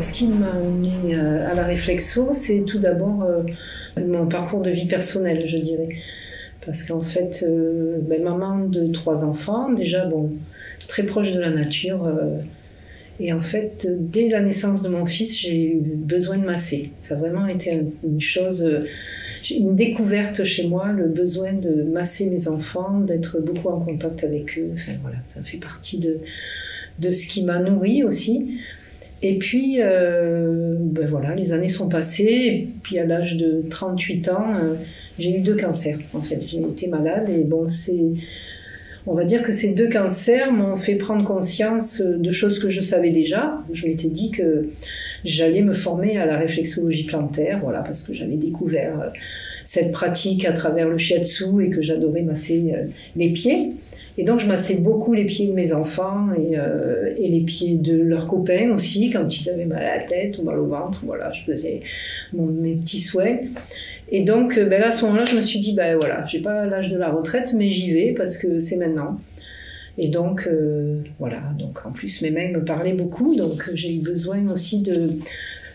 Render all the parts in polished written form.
Alors, ce qui m'a amené à la réflexo, c'est tout d'abord mon parcours de vie personnelle, je dirais. Parce qu'en fait, maman de 3 enfants, déjà, très proche de la nature. Et en fait, dès la naissance de mon fils, j'ai eu besoin de masser. Ça a vraiment été une chose, une découverte chez moi, le besoin de masser mes enfants, d'être beaucoup en contact avec eux. Enfin voilà, ça fait partie de ce qui m'a nourrie aussi. Et puis, voilà, les années sont passées. Et puis, à l'âge de 38 ans, j'ai eu 2 cancers. En fait, j'ai été malade. Et on va dire que ces 2 cancers m'ont fait prendre conscience de choses que je savais déjà. Je m'étais dit que j'allais me former à la réflexologie plantaire, voilà, parce que j'avais découvert cette pratique à travers le shiatsu et que j'adorais masser les pieds. Et donc, je massais beaucoup les pieds de mes enfants et les pieds de leurs copains aussi, quand ils avaient mal à la tête ou mal au ventre. Voilà, je faisais mes petits souhaits. Et donc, là, à ce moment-là, je me suis dit, voilà, j'ai pas l'âge de la retraite, mais j'y vais parce que c'est maintenant. Et donc, voilà. Donc, en plus, mes mains me parlaient beaucoup. Donc, j'ai eu besoin aussi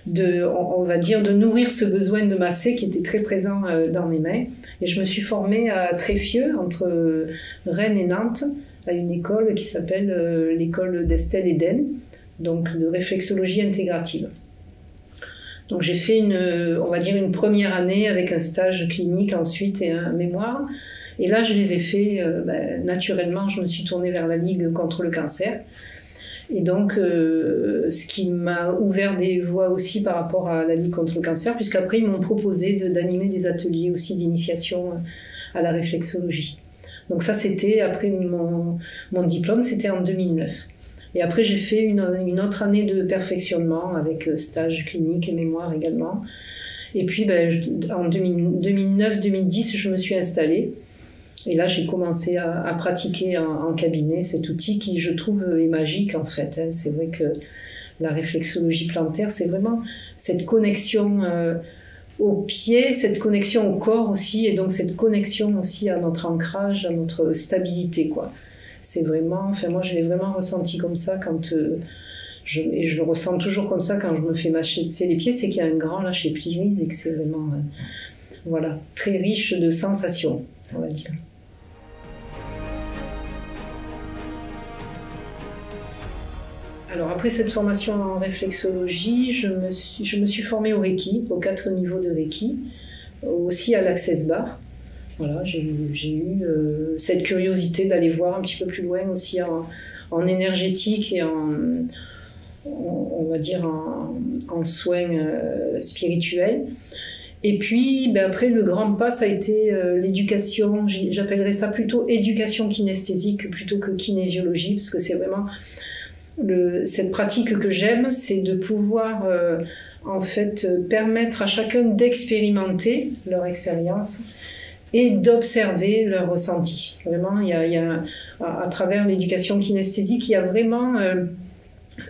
on va dire, de nourrir ce besoin de masser qui était très présent dans mes mains. Et je me suis formée à Tréfieux, entre Rennes et Nantes, à une école qui s'appelle l'école d'Estelle Eden, donc de réflexologie intégrative. Donc j'ai fait on va dire une première année avec un stage clinique ensuite et un mémoire. Et là, je les ai fait naturellement. Je me suis tournée vers la Ligue contre le cancer. Et donc, ce qui m'a ouvert des voies aussi par rapport à la Ligue contre le cancer, puisqu'après, ils m'ont proposé d'animer des ateliers aussi d'initiation à la réflexologie. Donc ça, c'était après mon diplôme, c'était en 2009. Et après, j'ai fait une autre année de perfectionnement avec stage clinique et mémoire également. Et puis, en 2009-2010, je me suis installée. Et là, j'ai commencé à pratiquer en cabinet cet outil qui, je trouve, est magique en fait. C'est vrai que la réflexologie plantaire, c'est vraiment cette connexion au pied, cette connexion au corps aussi, et donc cette connexion aussi à notre ancrage, à notre stabilité, quoi. C'est vraiment, enfin moi je l'ai vraiment ressenti comme ça quand et je le ressens toujours comme ça quand je me fais masser les pieds, c'est qu'il y a un grand lâcher prise et que c'est vraiment voilà, très riche de sensations, on va dire. Alors après cette formation en réflexologie, je me suis formée au Reiki, aux 4 niveaux de Reiki, aussi à l'Access Bar. Voilà, j'ai eu cette curiosité d'aller voir un petit peu plus loin aussi en énergétique et on va dire en soins spirituels. Et puis après le grand pas, ça a été l'éducation, j'appellerais ça plutôt éducation kinesthésique plutôt que kinésiologie, parce que c'est vraiment cette pratique que j'aime, c'est de pouvoir en fait permettre à chacun d'expérimenter leur expérience et d'observer leur ressenti. Vraiment, il y a à travers l'éducation kinesthésique, il y a vraiment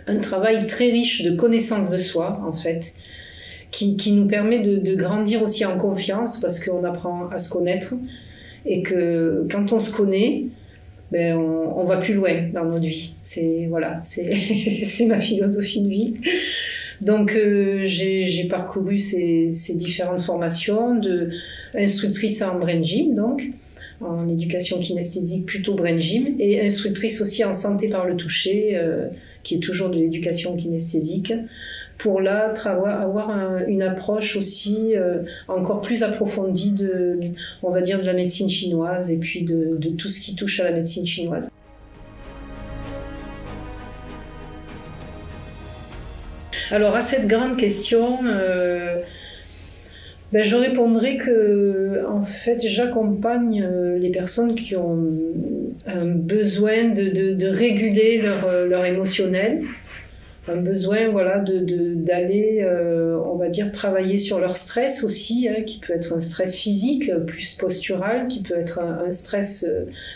un travail très riche de connaissance de soi, en fait, qui nous permet de grandir aussi en confiance, parce qu'on apprend à se connaître, et que quand on se connaît, on va plus loin dans notre vie. C'est ma philosophie de vie. Donc j'ai parcouru ces différentes formations instructrice en brain gym, donc en éducation kinesthésique plutôt brain gym, et instructrice aussi en santé par le toucher, qui est toujours de l'éducation kinesthésique, pour là avoir une approche aussi encore plus approfondie on va dire de la médecine chinoise et puis de tout ce qui touche à la médecine chinoise. Alors à cette grande question, je répondrai que en fait j'accompagne les personnes qui ont un besoin de réguler leur émotionnel, un besoin d'aller on va dire travailler sur leur stress aussi, qui peut être un stress physique plus postural, qui peut être un stress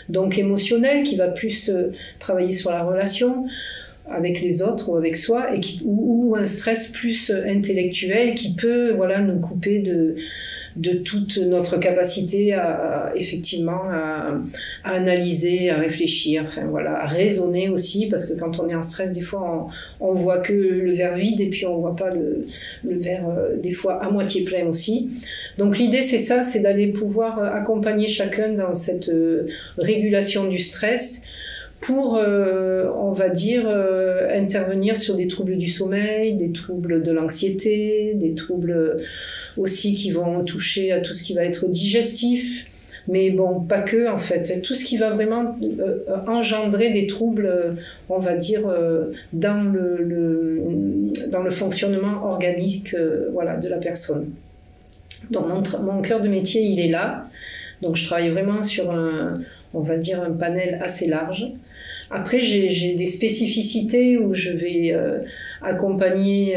donc émotionnel qui va plus travailler sur la relation avec les autres ou avec soi, ou un stress plus intellectuel qui peut nous couper de toute notre capacité effectivement à analyser, à réfléchir, enfin voilà, à raisonner aussi, parce que quand on est en stress, des fois on voit que le verre vide et puis on voit pas le verre des fois à moitié plein aussi. Donc l'idée c'est ça, c'est d'aller pouvoir accompagner chacun dans cette régulation du stress pour, on va dire, intervenir sur des troubles du sommeil, des troubles de l'anxiété, des troubles aussi qui vont toucher à tout ce qui va être digestif, mais bon, pas que en fait, tout ce qui va vraiment engendrer des troubles, on va dire, dans le fonctionnement organique voilà, de la personne. Donc mon cœur de métier, il est là. Donc je travaille vraiment sur on va dire, un panel assez large. Après, j'ai des spécificités où je vais accompagner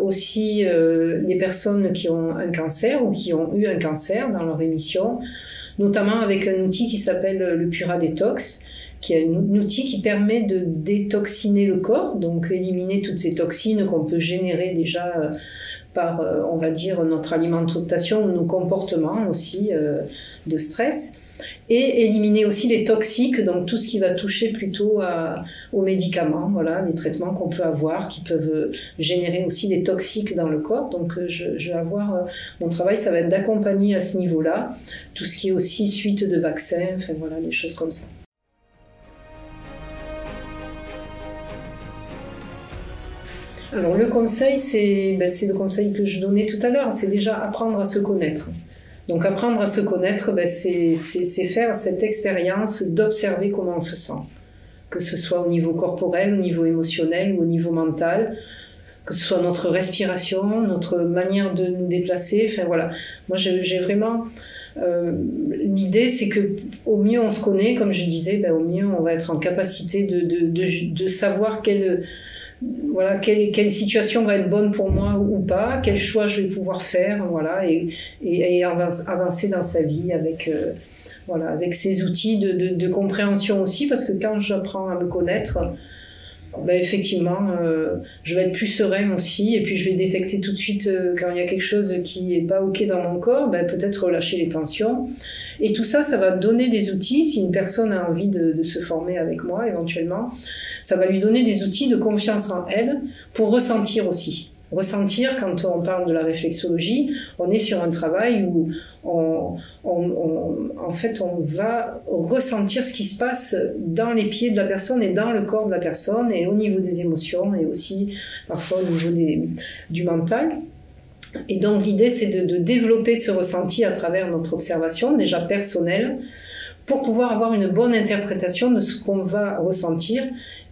aussi les personnes qui ont un cancer ou qui ont eu un cancer dans leur rémission, notamment avec un outil qui s'appelle le Pura Detox, qui est un outil qui permet de détoxiner le corps, donc éliminer toutes ces toxines qu'on peut générer déjà par, on va dire, notre alimentation ou nos comportements aussi de stress. Et éliminer aussi les toxiques, donc tout ce qui va toucher plutôt aux médicaments, voilà, les traitements qu'on peut avoir qui peuvent générer aussi des toxiques dans le corps. Donc je vais avoir, mon travail ça va être d'accompagner à ce niveau-là, tout ce qui est aussi suite de vaccins, enfin voilà, des choses comme ça. Alors le conseil, c'est le conseil que je donnais tout à l'heure, c'est déjà apprendre à se connaître. Donc apprendre à se connaître, c'est faire cette expérience d'observer comment on se sent. Que ce soit au niveau corporel, au niveau émotionnel ou au niveau mental, que ce soit notre respiration, notre manière de nous déplacer, enfin voilà. Moi j'ai vraiment... l'idée c'est que au mieux on se connaît, comme je disais, au mieux on va être en capacité de savoir quelle situation va être bonne pour moi ou pas, quel choix je vais pouvoir faire, voilà, et avancer dans sa vie avec, voilà, avec ces outils de compréhension aussi, parce que quand j'apprends à me connaître, effectivement, je vais être plus serein aussi, et puis je vais détecter tout de suite quand il y a quelque chose qui n'est pas OK dans mon corps, peut-être relâcher les tensions. Et tout ça, ça va donner des outils, si une personne a envie de se former avec moi éventuellement, ça va lui donner des outils de confiance en elle pour ressentir aussi. Ressentir, quand on parle de la réflexologie, on est sur un travail où en fait, on va ressentir ce qui se passe dans les pieds de la personne et dans le corps de la personne et au niveau des émotions et aussi parfois au niveau du mental. Et donc l'idée, c'est de développer ce ressenti à travers notre observation, déjà personnelle, pour pouvoir avoir une bonne interprétation de ce qu'on va ressentir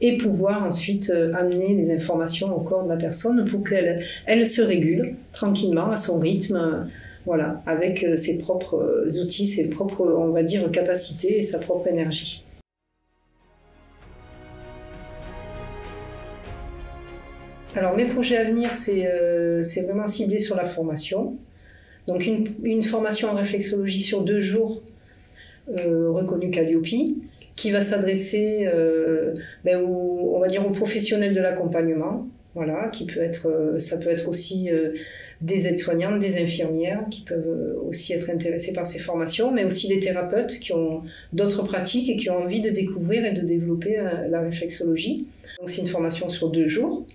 et pouvoir ensuite amener les informations au corps de la personne pour qu'elle se régule tranquillement à son rythme, voilà, avec ses propres outils, ses propres, on va dire, capacités et sa propre énergie. Alors mes projets à venir, c'est vraiment ciblé sur la formation. Donc une formation en réflexologie sur 2 jours, reconnue Calliope, qui va s'adresser on va dire aux professionnels de l'accompagnement, voilà, ça peut être aussi des aides-soignantes, des infirmières qui peuvent aussi être intéressées par ces formations, mais aussi des thérapeutes qui ont d'autres pratiques et qui ont envie de découvrir et de développer la réflexologie. Donc c'est une formation sur 2 jours.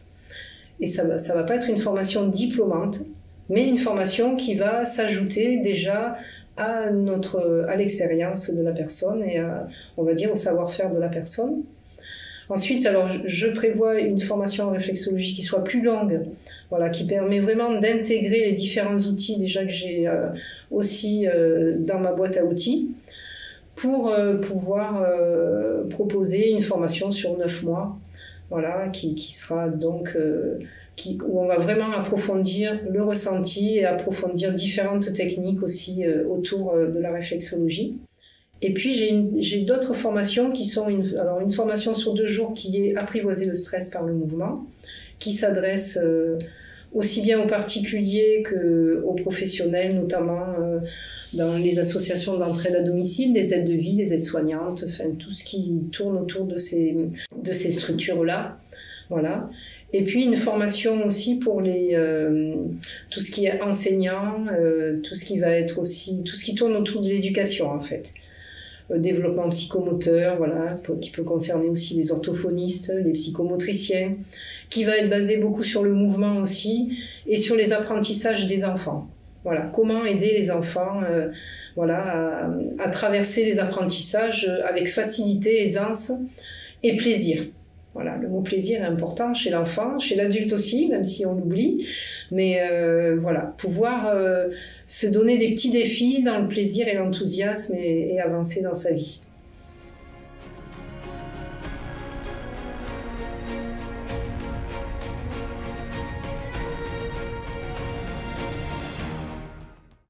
Et ça va pas être une formation diplômante, mais une formation qui va s'ajouter déjà à l'expérience de la personne et on va dire au savoir-faire de la personne. Ensuite, alors je prévois une formation en réflexologie qui soit plus longue, voilà, qui permet vraiment d'intégrer les différents outils déjà que j'ai aussi dans ma boîte à outils pour pouvoir proposer une formation sur 9 mois. Voilà, qui sera donc où on va vraiment approfondir le ressenti et approfondir différentes techniques aussi autour de la réflexologie. Et puis j'ai d'autres formations qui sont une formation sur 2 jours qui est apprivoiser le stress par le mouvement, qui s'adresse aussi bien aux particuliers qu'aux professionnels, notamment dans les associations d'entraide à domicile, les aides de vie, les aides-soignantes, enfin tout ce qui tourne autour de ces structures-là. Voilà. Et puis une formation aussi pour tout ce qui est enseignant, tout ce qui va être aussi, tout ce qui tourne autour de l'éducation en fait. Le développement psychomoteur, voilà, qui peut concerner aussi les orthophonistes, les psychomotriciens, qui va être basé beaucoup sur le mouvement aussi et sur les apprentissages des enfants. Voilà, comment aider les enfants à traverser les apprentissages avec facilité, aisance et plaisir. Voilà, le mot plaisir est important chez l'enfant, chez l'adulte aussi, même si on l'oublie. Mais voilà, pouvoir se donner des petits défis dans le plaisir et l'enthousiasme et avancer dans sa vie.